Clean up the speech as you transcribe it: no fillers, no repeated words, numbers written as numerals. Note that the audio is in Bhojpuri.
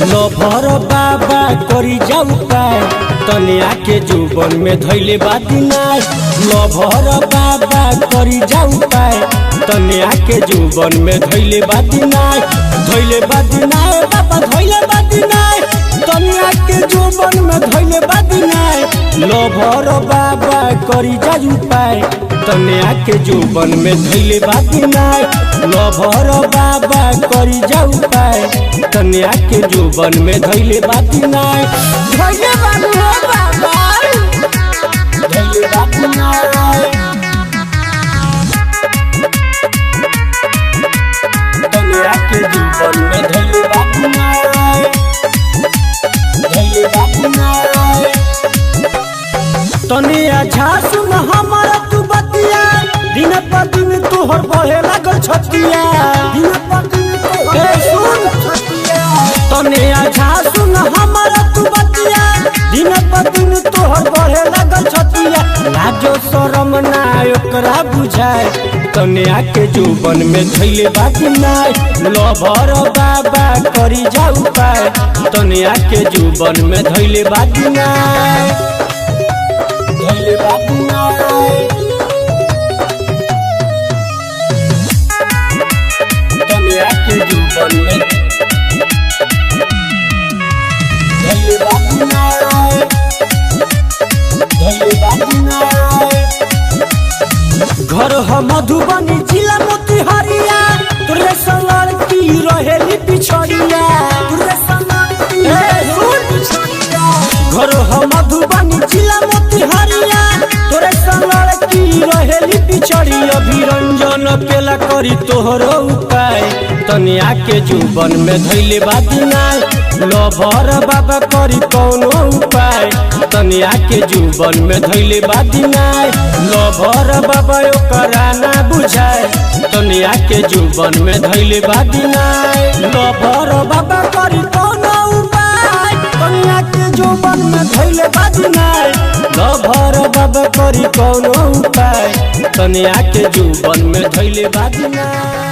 लभर बाबा करी जाऊ पाए तनिया के जुबन में धैले बादी नाय। लभर बाबा करी जाऊ पाए तनिया के जुबन में धैले बादी नाय। धैले बादी नाय बाबा धैले बादी नाय तनिया के जुबन में धैले बादी नाय। लभर बाबा करी जाऊ पाए तनिया के जुबन में धैले बादी नाय। लभर बाबा करी जाऊ पाए तनिया के जुबन में धैले बादी नाय। धैले बादी बाबा धैले बादी नाय। तनिया के जुबन में धैले बादी नाय। धैले बादी नाय। तनिया झासु न हमारा तू बतिया दिन पर दिन तोहर बढ़े लागल छतिया। दिन पर दिन तोहर छतिया। तनिया झासु न हमारा तू बतिया दिन पर दिन तोहर बढ़े लागल छतिया। लाजो शरम ना ओकरा बुझाए तनिया के जुबन में धैले बादी नाय। लभर बाबा करी जाऊ पाए तनिया के जुबन में धैले बादी नाय। धैले बादी नाय। तनिया के जुबन में धैले बादी नाय। धैले बादी नाय। घर ह मधुबनी जिला मोतिहारिया तोरे संग की रहेली पिछड़िया। तोरे संग की पिछड़िया। घर ह मधुबनी जिला मोतिहारिया तोरे संग की रहेली पिछड़ी। अभिरंजन केला करी तोहरो उपाय तनिया के जुबन में धैले बादी नाय। लभर बाबा करी कौनो उपाय तनिया के जुबन में धैले बादी नाय। लभर बाबा ओकरा ना बुझाए तनिया के जुबन में धैले बादी नाय। लभर बाबा करी कौनो उपाय तनिया के जुबन में धैले बादी नाय। लभर बाबा करी कौनो उपाय तनिया के जुबन में धैले बादी नाय।